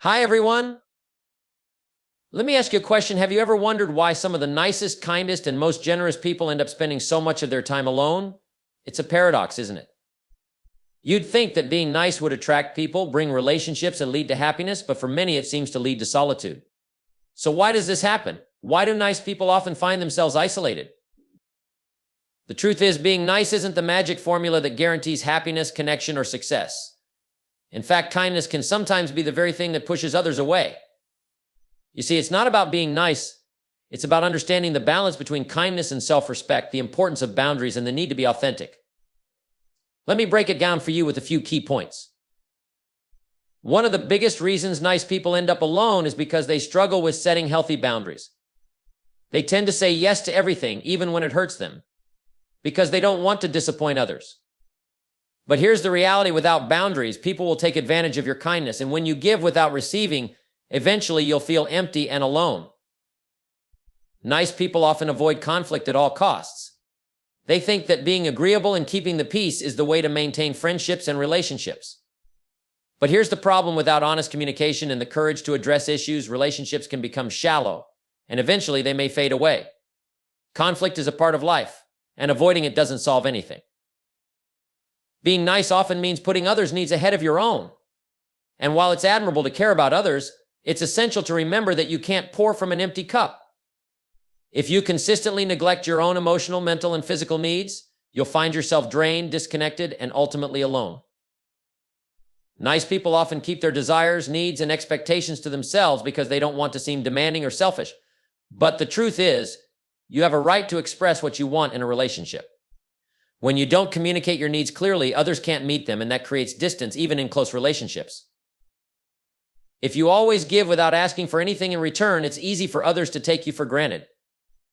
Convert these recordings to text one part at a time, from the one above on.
Hi, everyone. Let me ask you a question. Have you ever wondered why some of the nicest, kindest, and most generous people end up spending so much of their time alone? It's a paradox, isn't it? You'd think that being nice would attract people, bring relationships, and lead to happiness, but for many it seems to lead to solitude. So why does this happen? Why do nice people often find themselves isolated? The truth is, being nice isn't the magic formula that guarantees happiness, connection, or success. In fact, kindness can sometimes be the very thing that pushes others away. You see, it's not about being nice. It's about understanding the balance between kindness and self-respect, the importance of boundaries, and the need to be authentic. Let me break it down for you with a few key points. One of the biggest reasons nice people end up alone is because they struggle with setting healthy boundaries. They tend to say yes to everything, even when it hurts them, because they don't want to disappoint others. But here's the reality: without boundaries, people will take advantage of your kindness, and when you give without receiving, eventually you'll feel empty and alone. Nice people often avoid conflict at all costs. They think that being agreeable and keeping the peace is the way to maintain friendships and relationships. But here's the problem: without honest communication and the courage to address issues, relationships can become shallow, and eventually they may fade away. Conflict is a part of life, and avoiding it doesn't solve anything. Being nice often means putting others' needs ahead of your own. And while it's admirable to care about others, it's essential to remember that you can't pour from an empty cup. If you consistently neglect your own emotional, mental, and physical needs, you'll find yourself drained, disconnected, and ultimately alone. Nice people often keep their desires, needs, and expectations to themselves because they don't want to seem demanding or selfish. But the truth is, you have a right to express what you want in a relationship. When you don't communicate your needs clearly, others can't meet them, and that creates distance, even in close relationships. If you always give without asking for anything in return, it's easy for others to take you for granted.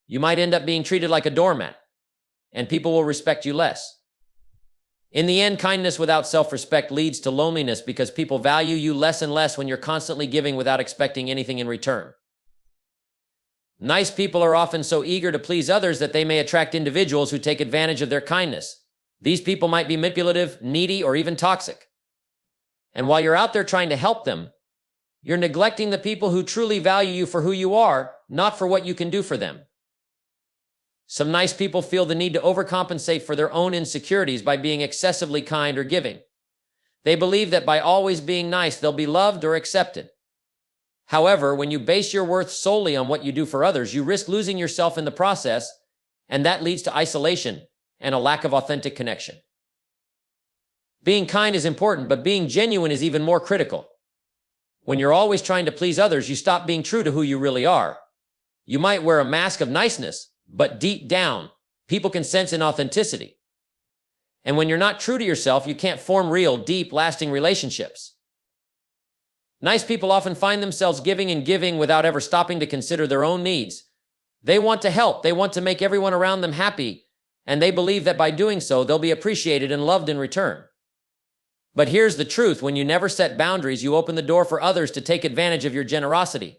You might end up being treated like a doormat, and people will respect you less. In the end, kindness without self-respect leads to loneliness because people value you less and less when you're constantly giving without expecting anything in return. Nice people are often so eager to please others that they may attract individuals who take advantage of their kindness. These people might be manipulative, needy, or even toxic. And while you're out there trying to help them, you're neglecting the people who truly value you for who you are, not for what you can do for them. Some nice people feel the need to overcompensate for their own insecurities by being excessively kind or giving. They believe that by always being nice, they'll be loved or accepted. However, when you base your worth solely on what you do for others, you risk losing yourself in the process, and that leads to isolation and a lack of authentic connection. Being kind is important, but being genuine is even more critical. When you're always trying to please others, you stop being true to who you really are. You might wear a mask of niceness, but deep down, people can sense inauthenticity. And when you're not true to yourself, you can't form real, deep, lasting relationships. Nice people often find themselves giving and giving without ever stopping to consider their own needs. They want to help, they want to make everyone around them happy, and they believe that by doing so, they'll be appreciated and loved in return. But here's the truth: when you never set boundaries, you open the door for others to take advantage of your generosity.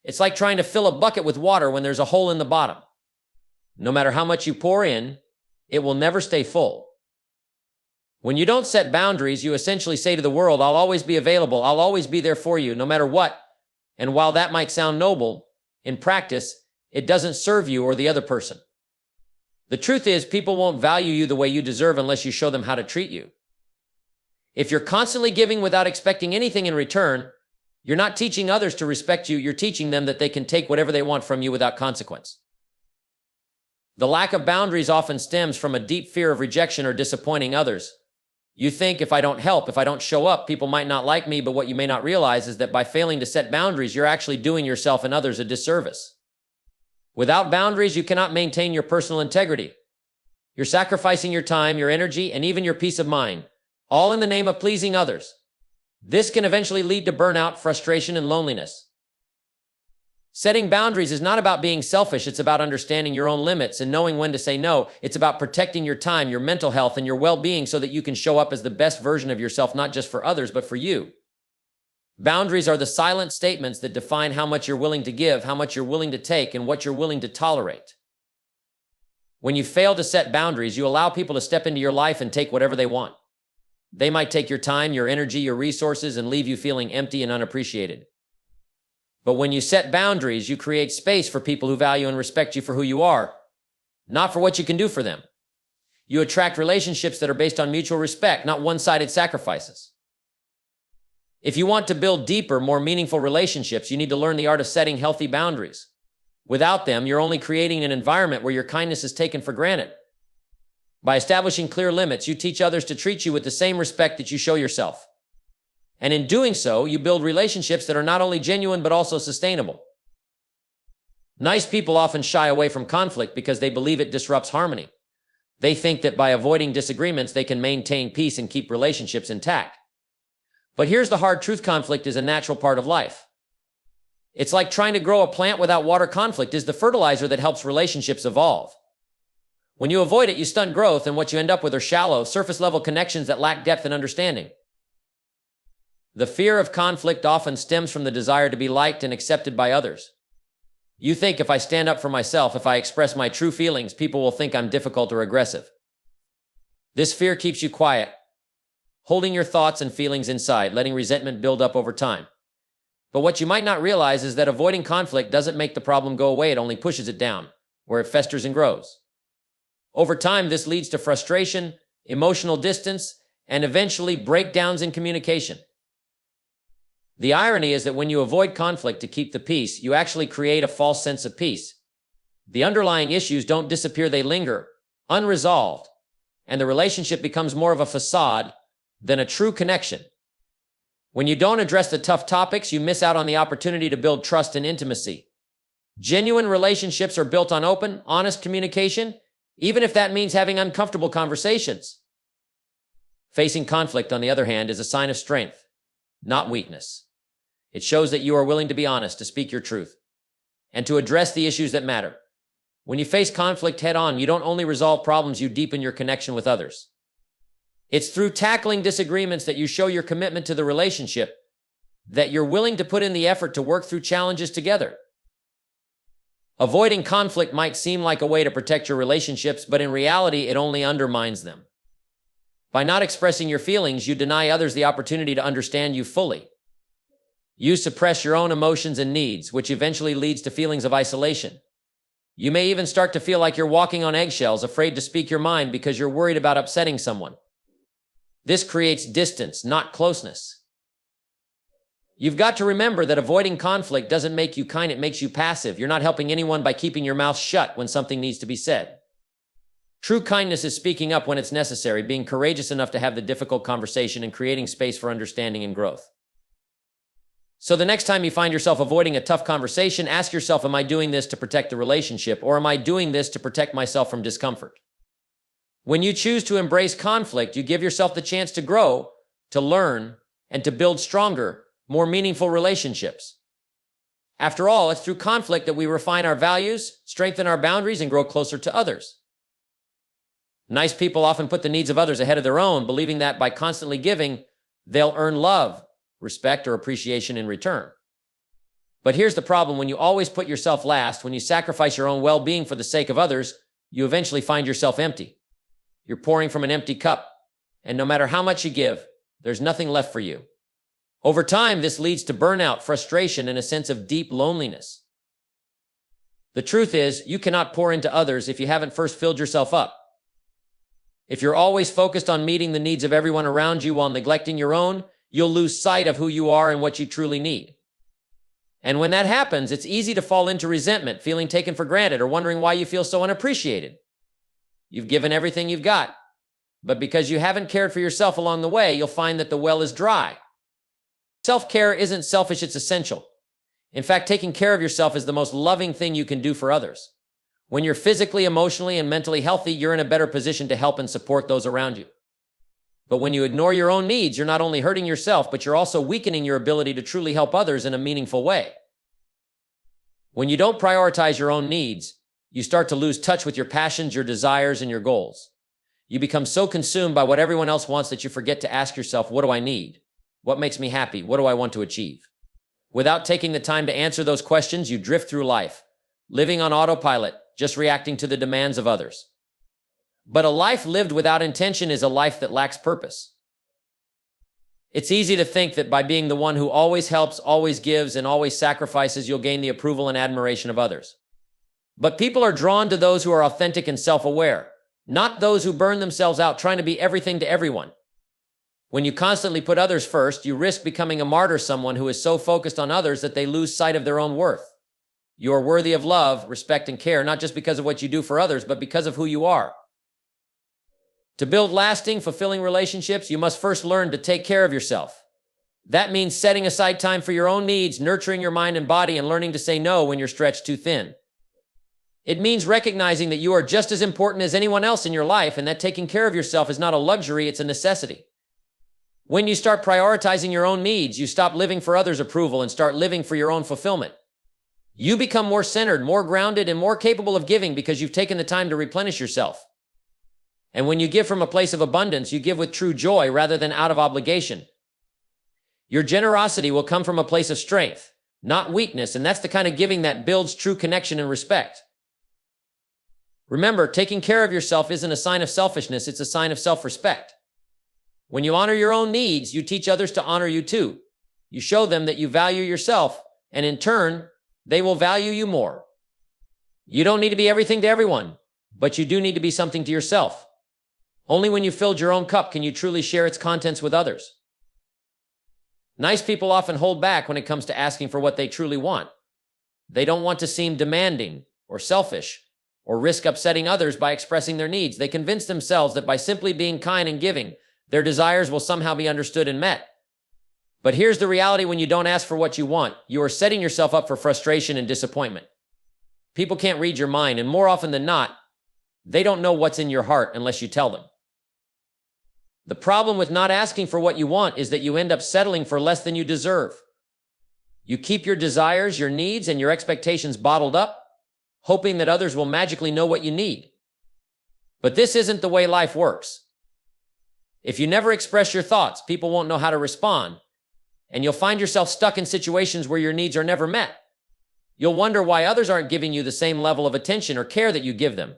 It's like trying to fill a bucket with water when there's a hole in the bottom. No matter how much you pour in, it will never stay full. When you don't set boundaries, you essentially say to the world, "I'll always be available, I'll always be there for you, no matter what." And while that might sound noble, in practice, it doesn't serve you or the other person. The truth is, people won't value you the way you deserve unless you show them how to treat you. If you're constantly giving without expecting anything in return, you're not teaching others to respect you, you're teaching them that they can take whatever they want from you without consequence. The lack of boundaries often stems from a deep fear of rejection or disappointing others. You think, if I don't help, if I don't show up, people might not like me, but what you may not realize is that by failing to set boundaries, you're actually doing yourself and others a disservice. Without boundaries, you cannot maintain your personal integrity. You're sacrificing your time, your energy, and even your peace of mind, all in the name of pleasing others. This can eventually lead to burnout, frustration, and loneliness. Setting boundaries is not about being selfish. It's about understanding your own limits and knowing when to say no. It's about protecting your time, your mental health, and your well-being so that you can show up as the best version of yourself, not just for others, but for you. Boundaries are the silent statements that define how much you're willing to give, how much you're willing to take, and what you're willing to tolerate. When you fail to set boundaries, you allow people to step into your life and take whatever they want. They might take your time, your energy, your resources, and leave you feeling empty and unappreciated. But when you set boundaries, you create space for people who value and respect you for who you are, not for what you can do for them. You attract relationships that are based on mutual respect, not one-sided sacrifices. If you want to build deeper, more meaningful relationships, you need to learn the art of setting healthy boundaries. Without them, you're only creating an environment where your kindness is taken for granted. By establishing clear limits, you teach others to treat you with the same respect that you show yourself. And in doing so, you build relationships that are not only genuine, but also sustainable. Nice people often shy away from conflict because they believe it disrupts harmony. They think that by avoiding disagreements, they can maintain peace and keep relationships intact. But here's the hard truth: conflict is a natural part of life. It's like trying to grow a plant without water. Conflict is the fertilizer that helps relationships evolve. When you avoid it, you stunt growth, and what you end up with are shallow, surface-level connections that lack depth and understanding. The fear of conflict often stems from the desire to be liked and accepted by others. You think, if I stand up for myself, if I express my true feelings, people will think I'm difficult or aggressive. This fear keeps you quiet, holding your thoughts and feelings inside, letting resentment build up over time. But what you might not realize is that avoiding conflict doesn't make the problem go away. It only pushes it down, where it festers and grows. Over time, this leads to frustration, emotional distance, and eventually breakdowns in communication. The irony is that when you avoid conflict to keep the peace, you actually create a false sense of peace. The underlying issues don't disappear, they linger, unresolved, and the relationship becomes more of a facade than a true connection. When you don't address the tough topics, you miss out on the opportunity to build trust and intimacy. Genuine relationships are built on open, honest communication, even if that means having uncomfortable conversations. Facing conflict, on the other hand, is a sign of strength, not weakness. It shows that you are willing to be honest, to speak your truth, and to address the issues that matter. When you face conflict head-on, you don't only resolve problems, you deepen your connection with others. It's through tackling disagreements that you show your commitment to the relationship, that you're willing to put in the effort to work through challenges together. Avoiding conflict might seem like a way to protect your relationships, but in reality, it only undermines them. By not expressing your feelings, you deny others the opportunity to understand you fully. You suppress your own emotions and needs, which eventually leads to feelings of isolation. You may even start to feel like you're walking on eggshells, afraid to speak your mind because you're worried about upsetting someone. This creates distance, not closeness. You've got to remember that avoiding conflict doesn't make you kind, it makes you passive. You're not helping anyone by keeping your mouth shut when something needs to be said. True kindness is speaking up when it's necessary, being courageous enough to have the difficult conversation, and creating space for understanding and growth. So the next time you find yourself avoiding a tough conversation, ask yourself, am I doing this to protect the relationship, or am I doing this to protect myself from discomfort? When you choose to embrace conflict, you give yourself the chance to grow, to learn, and to build stronger, more meaningful relationships. After all, it's through conflict that we refine our values, strengthen our boundaries, and grow closer to others. Nice people often put the needs of others ahead of their own, believing that by constantly giving, they'll earn love, respect, or appreciation in return. But here's the problem: when you always put yourself last, when you sacrifice your own well-being for the sake of others, you eventually find yourself empty. You're pouring from an empty cup, and no matter how much you give, there's nothing left for you. Over time, this leads to burnout, frustration, and a sense of deep loneliness. The truth is, you cannot pour into others if you haven't first filled yourself up. If you're always focused on meeting the needs of everyone around you while neglecting your own, you'll lose sight of who you are and what you truly need. And when that happens, it's easy to fall into resentment, feeling taken for granted, or wondering why you feel so unappreciated. You've given everything you've got, but because you haven't cared for yourself along the way, you'll find that the well is dry. Self-care isn't selfish, it's essential. In fact, taking care of yourself is the most loving thing you can do for others. When you're physically, emotionally, and mentally healthy, you're in a better position to help and support those around you. But when you ignore your own needs, you're not only hurting yourself, but you're also weakening your ability to truly help others in a meaningful way. When you don't prioritize your own needs, you start to lose touch with your passions, your desires, and your goals. You become so consumed by what everyone else wants that you forget to ask yourself, what do I need? What makes me happy? What do I want to achieve? Without taking the time to answer those questions, you drift through life, living on autopilot, just reacting to the demands of others. But a life lived without intention is a life that lacks purpose. It's easy to think that by being the one who always helps, always gives, and always sacrifices, you'll gain the approval and admiration of others. But people are drawn to those who are authentic and self-aware, not those who burn themselves out trying to be everything to everyone. When you constantly put others first, you risk becoming a martyr, someone who is so focused on others that they lose sight of their own worth. You are worthy of love, respect, and care, not just because of what you do for others, but because of who you are. To build lasting, fulfilling relationships, you must first learn to take care of yourself. That means setting aside time for your own needs, nurturing your mind and body, and learning to say no when you're stretched too thin. It means recognizing that you are just as important as anyone else in your life, and that taking care of yourself is not a luxury, it's a necessity. When you start prioritizing your own needs, you stop living for others' approval and start living for your own fulfillment. You become more centered, more grounded, and more capable of giving because you've taken the time to replenish yourself. And when you give from a place of abundance, you give with true joy rather than out of obligation. Your generosity will come from a place of strength, not weakness, and that's the kind of giving that builds true connection and respect. Remember, taking care of yourself isn't a sign of selfishness, it's a sign of self-respect. When you honor your own needs, you teach others to honor you too. You show them that you value yourself, and in turn, they will value you more. You don't need to be everything to everyone, but you do need to be something to yourself. Only when you've filled your own cup can you truly share its contents with others. Nice people often hold back when it comes to asking for what they truly want. They don't want to seem demanding or selfish or risk upsetting others by expressing their needs. They convince themselves that by simply being kind and giving, their desires will somehow be understood and met. But here's the reality: when you don't ask for what you want, you are setting yourself up for frustration and disappointment. People can't read your mind, and more often than not, they don't know what's in your heart unless you tell them. The problem with not asking for what you want is that you end up settling for less than you deserve. You keep your desires, your needs, and your expectations bottled up, hoping that others will magically know what you need. But this isn't the way life works. If you never express your thoughts, people won't know how to respond, and you'll find yourself stuck in situations where your needs are never met. You'll wonder why others aren't giving you the same level of attention or care that you give them.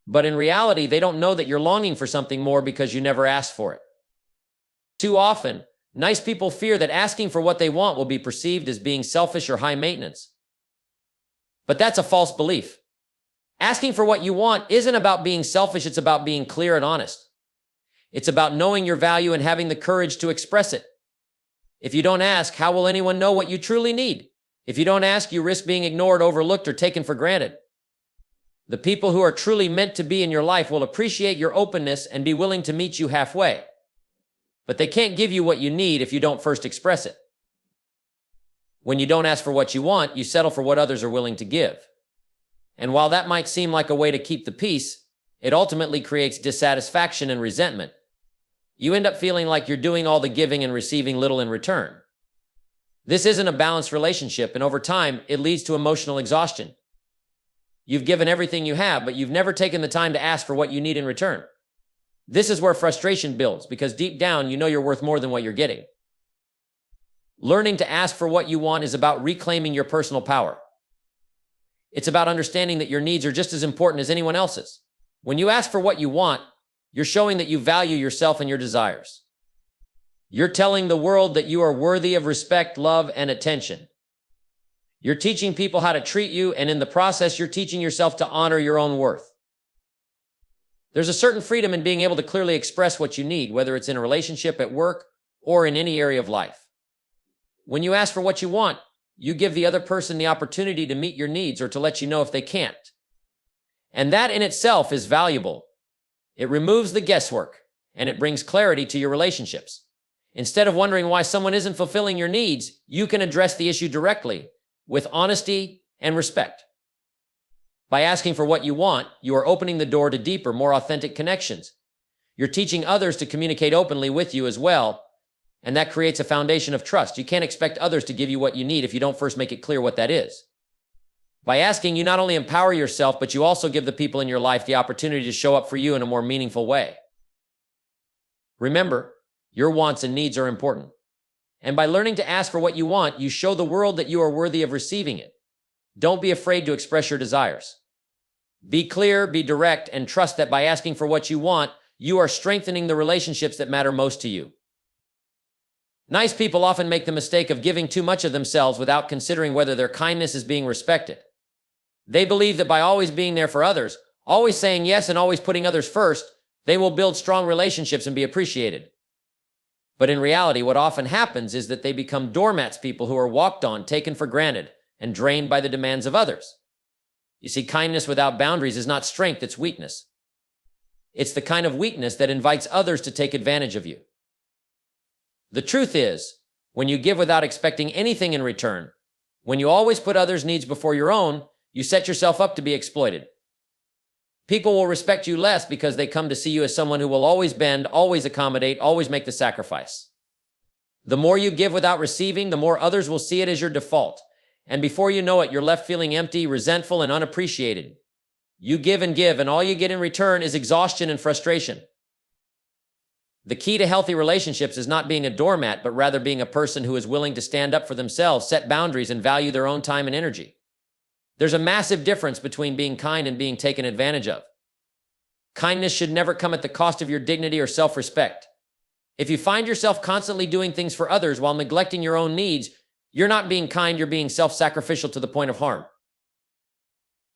But in reality, they don't know that you're longing for something more because you never asked for it. Too often, nice people fear that asking for what they want will be perceived as being selfish or high maintenance. But that's a false belief. Asking for what you want isn't about being selfish, it's about being clear and honest. It's about knowing your value and having the courage to express it. If you don't ask, how will anyone know what you truly need? If you don't ask, you risk being ignored, overlooked, or taken for granted. The people who are truly meant to be in your life will appreciate your openness and be willing to meet you halfway. But they can't give you what you need if you don't first express it. When you don't ask for what you want, you settle for what others are willing to give. And while that might seem like a way to keep the peace, it ultimately creates dissatisfaction and resentment. You end up feeling like you're doing all the giving and receiving little in return. This isn't a balanced relationship, and over time, it leads to emotional exhaustion. You've given everything you have, but you've never taken the time to ask for what you need in return. This is where frustration builds, because deep down, you know you're worth more than what you're getting. Learning to ask for what you want is about reclaiming your personal power. It's about understanding that your needs are just as important as anyone else's. When you ask for what you want, you're showing that you value yourself and your desires. You're telling the world that you are worthy of respect, love, and attention. You're teaching people how to treat you, and in the process, you're teaching yourself to honor your own worth. There's a certain freedom in being able to clearly express what you need, whether it's in a relationship, at work, or in any area of life. When you ask for what you want, you give the other person the opportunity to meet your needs or to let you know if they can't. And that in itself is valuable. It removes the guesswork, and it brings clarity to your relationships. Instead of wondering why someone isn't fulfilling your needs, you can address the issue directly, with honesty and respect. By asking for what you want, you are opening the door to deeper, more authentic connections. You're teaching others to communicate openly with you as well, and that creates a foundation of trust. You can't expect others to give you what you need if you don't first make it clear what that is. By asking, you not only empower yourself, but you also give the people in your life the opportunity to show up for you in a more meaningful way. Remember, your wants and needs are important. And by learning to ask for what you want, you show the world that you are worthy of receiving it. Don't be afraid to express your desires. Be clear, be direct, and trust that by asking for what you want, you are strengthening the relationships that matter most to you. Nice people often make the mistake of giving too much of themselves without considering whether their kindness is being respected. They believe that by always being there for others, always saying yes and always putting others first, they will build strong relationships and be appreciated. But in reality, what often happens is that they become doormats, people who are walked on, taken for granted, and drained by the demands of others. You see, kindness without boundaries is not strength, it's weakness. It's the kind of weakness that invites others to take advantage of you. The truth is, when you give without expecting anything in return, when you always put others' needs before your own, you set yourself up to be exploited. People will respect you less because they come to see you as someone who will always bend, always accommodate, always make the sacrifice. The more you give without receiving, the more others will see it as your default. And before you know it, you're left feeling empty, resentful, and unappreciated. You give, and all you get in return is exhaustion and frustration. The key to healthy relationships is not being a doormat, but rather being a person who is willing to stand up for themselves, set boundaries, and value their own time and energy. There's a massive difference between being kind and being taken advantage of. Kindness should never come at the cost of your dignity or self-respect. If you find yourself constantly doing things for others while neglecting your own needs, you're not being kind, you're being self-sacrificial to the point of harm.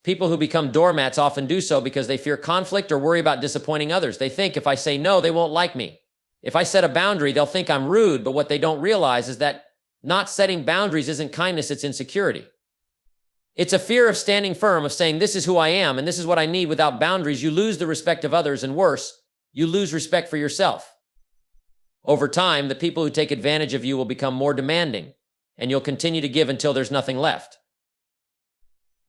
People who become doormats often do so because they fear conflict or worry about disappointing others. They think if I say no, they won't like me. If I set a boundary, they'll think I'm rude, but what they don't realize is that not setting boundaries isn't kindness, it's insecurity. It's a fear of standing firm, of saying this is who I am and this is what I need. Without boundaries, you lose the respect of others, and worse, you lose respect for yourself. Over time, the people who take advantage of you will become more demanding, and you'll continue to give until there's nothing left.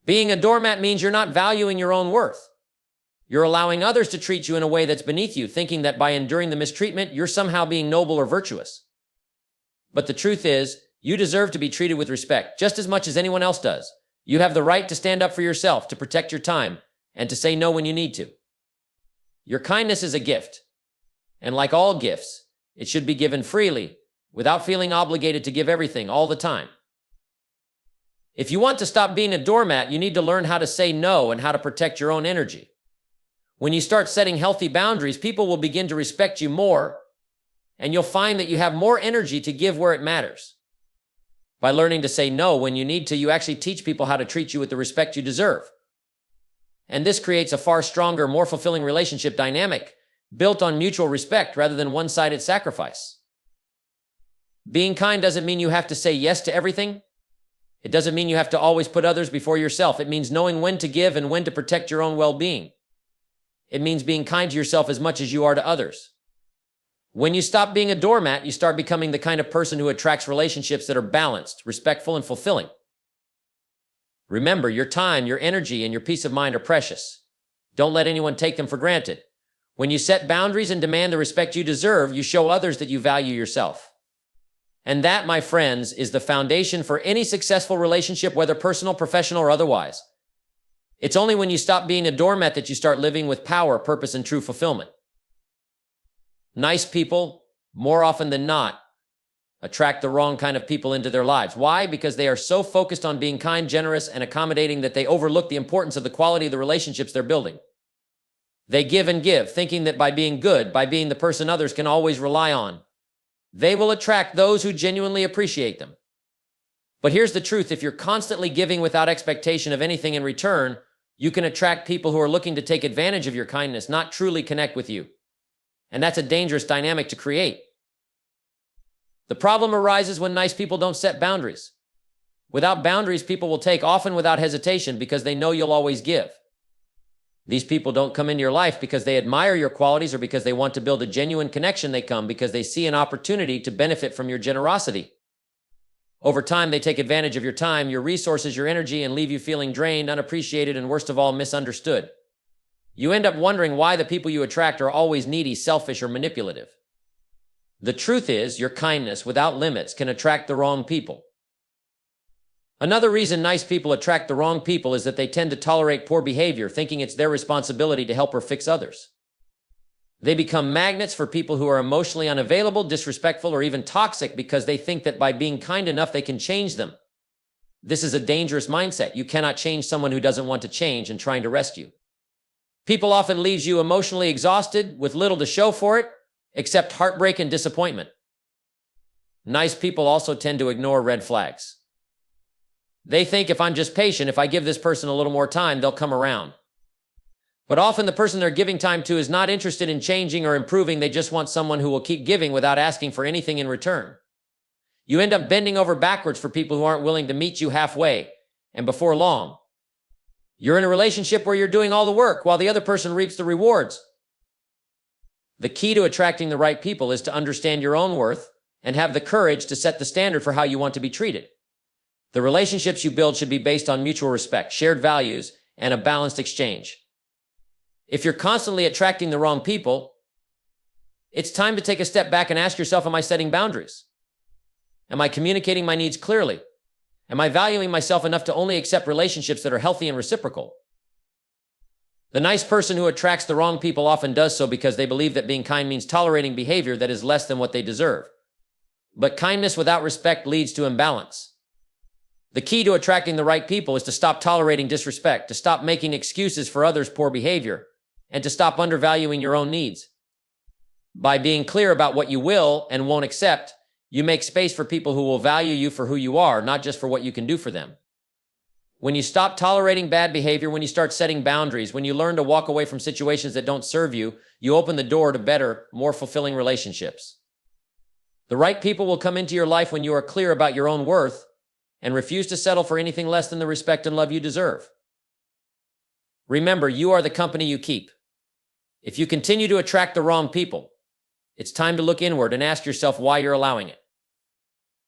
Being a doormat means you're not valuing your own worth. You're allowing others to treat you in a way that's beneath you, thinking that by enduring the mistreatment, you're somehow being noble or virtuous. But the truth is, you deserve to be treated with respect, just as much as anyone else does. You have the right to stand up for yourself, to protect your time, and to say no when you need to. Your kindness is a gift, and like all gifts, it should be given freely, without feeling obligated to give everything all the time. If you want to stop being a doormat, you need to learn how to say no and how to protect your own energy. When you start setting healthy boundaries, people will begin to respect you more, and you'll find that you have more energy to give where it matters. By learning to say no when you need to, you actually teach people how to treat you with the respect you deserve. And this creates a far stronger, more fulfilling relationship dynamic, built on mutual respect rather than one-sided sacrifice. Being kind doesn't mean you have to say yes to everything. It doesn't mean you have to always put others before yourself. It means knowing when to give and when to protect your own well-being. It means being kind to yourself as much as you are to others. When you stop being a doormat, you start becoming the kind of person who attracts relationships that are balanced, respectful, and fulfilling. Remember, your time, your energy, and your peace of mind are precious. Don't let anyone take them for granted. When you set boundaries and demand the respect you deserve, you show others that you value yourself. And that, my friends, is the foundation for any successful relationship, whether personal, professional, or otherwise. It's only when you stop being a doormat that you start living with power, purpose, and true fulfillment. Nice people, more often than not, attract the wrong kind of people into their lives. Why? Because they are so focused on being kind, generous, and accommodating that they overlook the importance of the quality of the relationships they're building. They give and give, thinking that by being good, by being the person others can always rely on, they will attract those who genuinely appreciate them. But here's the truth: if you're constantly giving without expectation of anything in return, you can attract people who are looking to take advantage of your kindness, not truly connect with you. And that's a dangerous dynamic to create. The problem arises when nice people don't set boundaries. Without boundaries, people will take, often without hesitation, because they know you'll always give. These people don't come into your life because they admire your qualities or because they want to build a genuine connection. They come because they see an opportunity to benefit from your generosity. Over time, they take advantage of your time, your resources, your energy, and leave you feeling drained, unappreciated, and worst of all, misunderstood. You end up wondering why the people you attract are always needy, selfish, or manipulative. The truth is, your kindness without limits can attract the wrong people. Another reason nice people attract the wrong people is that they tend to tolerate poor behavior, thinking it's their responsibility to help or fix others. They become magnets for people who are emotionally unavailable, disrespectful, or even toxic because they think that by being kind enough, they can change them. This is a dangerous mindset. You cannot change someone who doesn't want to change and trying to rescue. People often leave you emotionally exhausted with little to show for it, except heartbreak and disappointment. Nice people also tend to ignore red flags. They think if I'm just patient, if I give this person a little more time, they'll come around. But often the person they're giving time to is not interested in changing or improving. They just want someone who will keep giving without asking for anything in return. You end up bending over backwards for people who aren't willing to meet you halfway, and before long, you're in a relationship where you're doing all the work while the other person reaps the rewards. The key to attracting the right people is to understand your own worth and have the courage to set the standard for how you want to be treated. The relationships you build should be based on mutual respect, shared values, and a balanced exchange. If you're constantly attracting the wrong people, it's time to take a step back and ask yourself, am I setting boundaries? Am I communicating my needs clearly? Am I valuing myself enough to only accept relationships that are healthy and reciprocal? The nice person who attracts the wrong people often does so because they believe that being kind means tolerating behavior that is less than what they deserve. But kindness without respect leads to imbalance. The key to attracting the right people is to stop tolerating disrespect, to stop making excuses for others' poor behavior, and to stop undervaluing your own needs. By being clear about what you will and won't accept, you make space for people who will value you for who you are, not just for what you can do for them. When you stop tolerating bad behavior, when you start setting boundaries, when you learn to walk away from situations that don't serve you, you open the door to better, more fulfilling relationships. The right people will come into your life when you are clear about your own worth and refuse to settle for anything less than the respect and love you deserve. Remember, you are the company you keep. If you continue to attract the wrong people, it's time to look inward and ask yourself why you're allowing it.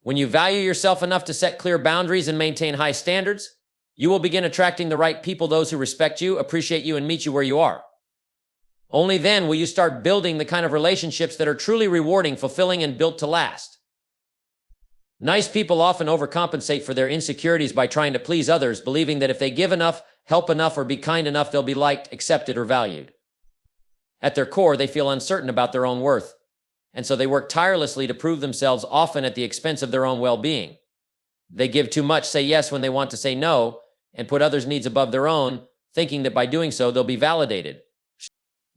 When you value yourself enough to set clear boundaries and maintain high standards, you will begin attracting the right people, those who respect you, appreciate you, and meet you where you are. Only then will you start building the kind of relationships that are truly rewarding, fulfilling, and built to last. Nice people often overcompensate for their insecurities by trying to please others, believing that if they give enough, help enough, or be kind enough, they'll be liked, accepted, or valued. At their core, they feel uncertain about their own worth, and so they work tirelessly to prove themselves, often at the expense of their own well-being. They give too much, say yes when they want to say no, and put others' needs above their own, thinking that by doing so, they'll be validated.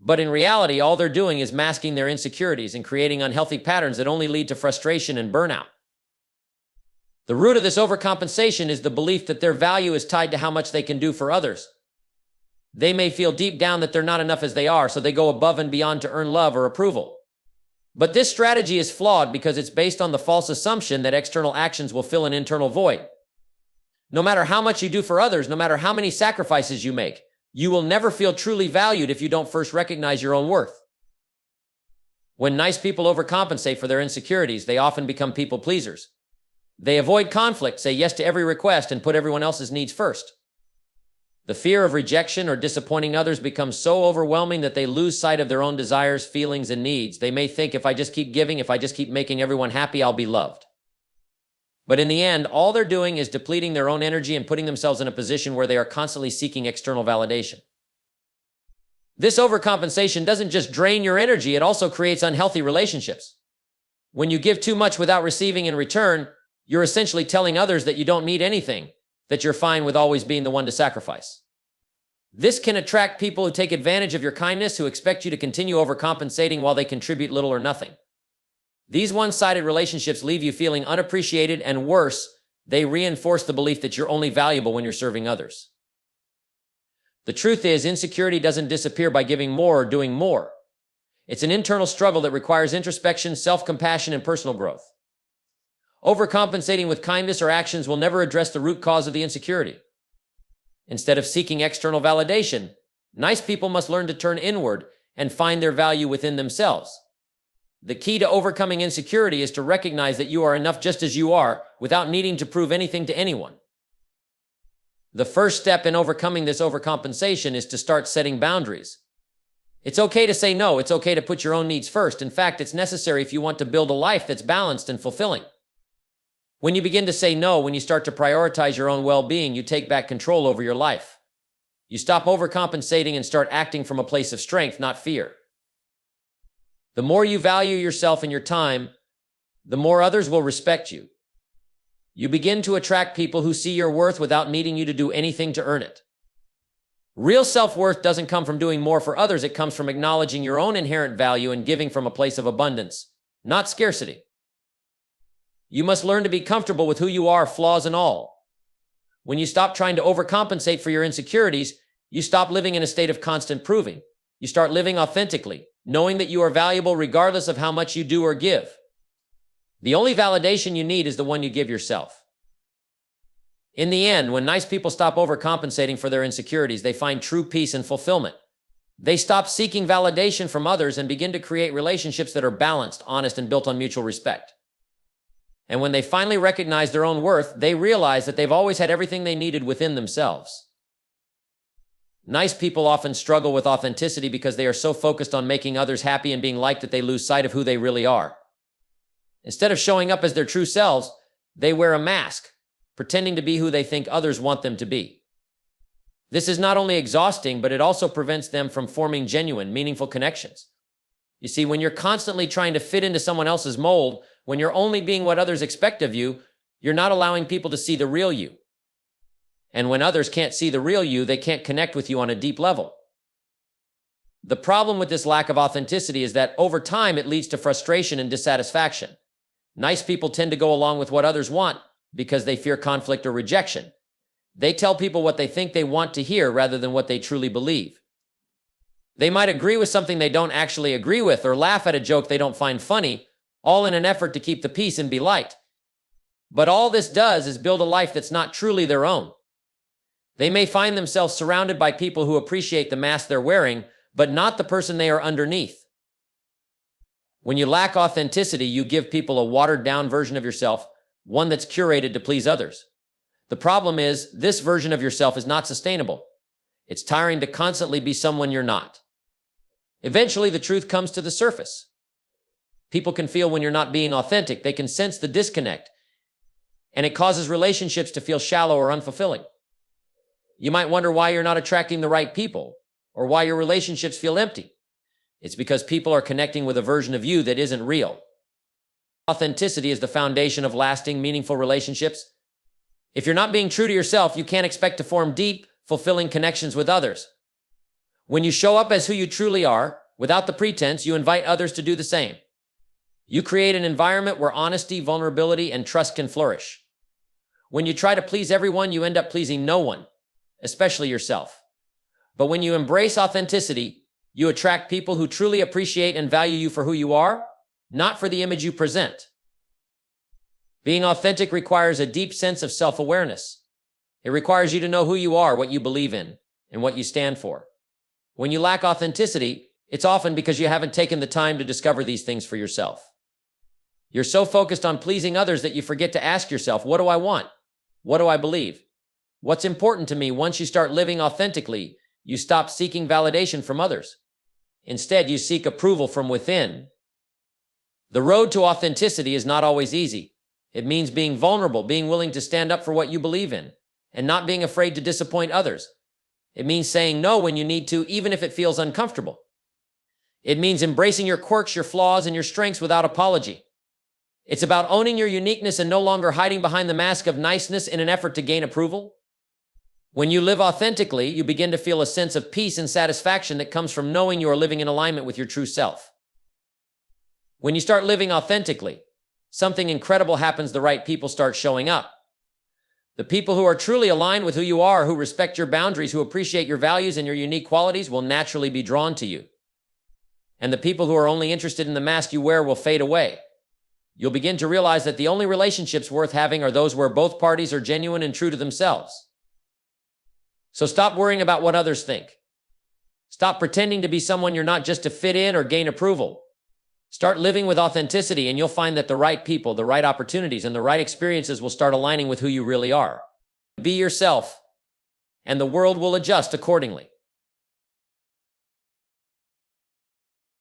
But in reality, all they're doing is masking their insecurities and creating unhealthy patterns that only lead to frustration and burnout. The root of this overcompensation is the belief that their value is tied to how much they can do for others. They may feel deep down that they're not enough as they are, so they go above and beyond to earn love or approval. But this strategy is flawed because it's based on the false assumption that external actions will fill an internal void. No matter how much you do for others, no matter how many sacrifices you make, you will never feel truly valued if you don't first recognize your own worth. When nice people overcompensate for their insecurities, they often become people pleasers. They avoid conflict, say yes to every request, and put everyone else's needs first. The fear of rejection or disappointing others becomes so overwhelming that they lose sight of their own desires, feelings, and needs. They may think, if I just keep giving, if I just keep making everyone happy, I'll be loved. But in the end, all they're doing is depleting their own energy and putting themselves in a position where they are constantly seeking external validation. This overcompensation doesn't just drain your energy, it also creates unhealthy relationships. When you give too much without receiving in return, you're essentially telling others that you don't need anything, that you're fine with always being the one to sacrifice. This can attract people who take advantage of your kindness, who expect you to continue overcompensating while they contribute little or nothing. These one-sided relationships leave you feeling unappreciated, and worse, they reinforce the belief that you're only valuable when you're serving others. The truth is, insecurity doesn't disappear by giving more or doing more. It's an internal struggle that requires introspection, self-compassion, and personal growth. Overcompensating with kindness or actions will never address the root cause of the insecurity. Instead of seeking external validation, nice people must learn to turn inward and find their value within themselves. The key to overcoming insecurity is to recognize that you are enough just as you are, without needing to prove anything to anyone. The first step in overcoming this overcompensation is to start setting boundaries. It's okay to say no. It's okay to put your own needs first. In fact, it's necessary if you want to build a life that's balanced and fulfilling. When you begin to say no, when you start to prioritize your own well-being, you take back control over your life. You stop overcompensating and start acting from a place of strength, not fear. The more you value yourself and your time, the more others will respect you. You begin to attract people who see your worth without needing you to do anything to earn it. Real self-worth doesn't come from doing more for others. It comes from acknowledging your own inherent value and giving from a place of abundance, not scarcity. You must learn to be comfortable with who you are, flaws and all. When you stop trying to overcompensate for your insecurities, you stop living in a state of constant proving. You start living authentically, knowing that you are valuable regardless of how much you do or give. The only validation you need is the one you give yourself. In the end, when nice people stop overcompensating for their insecurities, they find true peace and fulfillment. They stop seeking validation from others and begin to create relationships that are balanced, honest, and built on mutual respect. And when they finally recognize their own worth, they realize that they've always had everything they needed within themselves. Nice people often struggle with authenticity because they are so focused on making others happy and being liked that they lose sight of who they really are. Instead of showing up as their true selves, they wear a mask, pretending to be who they think others want them to be. This is not only exhausting, but it also prevents them from forming genuine, meaningful connections. You see, when you're constantly trying to fit into someone else's mold, when you're only being what others expect of you, you're not allowing people to see the real you. And when others can't see the real you, they can't connect with you on a deep level. The problem with this lack of authenticity is that over time, it leads to frustration and dissatisfaction. Nice people tend to go along with what others want because they fear conflict or rejection. They tell people what they think they want to hear rather than what they truly believe. They might agree with something they don't actually agree with or laugh at a joke they don't find funny, all in an effort to keep the peace and be liked. But all this does is build a life that's not truly their own. They may find themselves surrounded by people who appreciate the mask they're wearing, but not the person they are underneath. When you lack authenticity, you give people a watered-down version of yourself, one that's curated to please others. The problem is, this version of yourself is not sustainable. It's tiring to constantly be someone you're not. Eventually, the truth comes to the surface. People can feel when you're not being authentic. They can sense the disconnect, and it causes relationships to feel shallow or unfulfilling. You might wonder why you're not attracting the right people, or why your relationships feel empty. It's because people are connecting with a version of you that isn't real. Authenticity is the foundation of lasting, meaningful relationships. If you're not being true to yourself, you can't expect to form deep, fulfilling connections with others. When you show up as who you truly are, without the pretense, you invite others to do the same. You create an environment where honesty, vulnerability, and trust can flourish. When you try to please everyone, you end up pleasing no one, especially yourself. But when you embrace authenticity, you attract people who truly appreciate and value you for who you are, not for the image you present. Being authentic requires a deep sense of self-awareness. It requires you to know who you are, what you believe in, and what you stand for. When you lack authenticity, it's often because you haven't taken the time to discover these things for yourself. You're so focused on pleasing others that you forget to ask yourself, what do I want? What do I believe? What's important to me? Once you start living authentically, you stop seeking validation from others. Instead, you seek approval from within. The road to authenticity is not always easy. It means being vulnerable, being willing to stand up for what you believe in, and not being afraid to disappoint others. It means saying no when you need to, even if it feels uncomfortable. It means embracing your quirks, your flaws, and your strengths without apology. It's about owning your uniqueness and no longer hiding behind the mask of niceness in an effort to gain approval. When you live authentically, you begin to feel a sense of peace and satisfaction that comes from knowing you are living in alignment with your true self. When you start living authentically, something incredible happens. The right people start showing up. The people who are truly aligned with who you are, who respect your boundaries, who appreciate your values and your unique qualities, will naturally be drawn to you. And the people who are only interested in the mask you wear will fade away. You'll begin to realize that the only relationships worth having are those where both parties are genuine and true to themselves. So stop worrying about what others think. Stop pretending to be someone you're not just to fit in or gain approval. Start living with authenticity, and you'll find that the right people, the right opportunities, and the right experiences will start aligning with who you really are. Be yourself, and the world will adjust accordingly.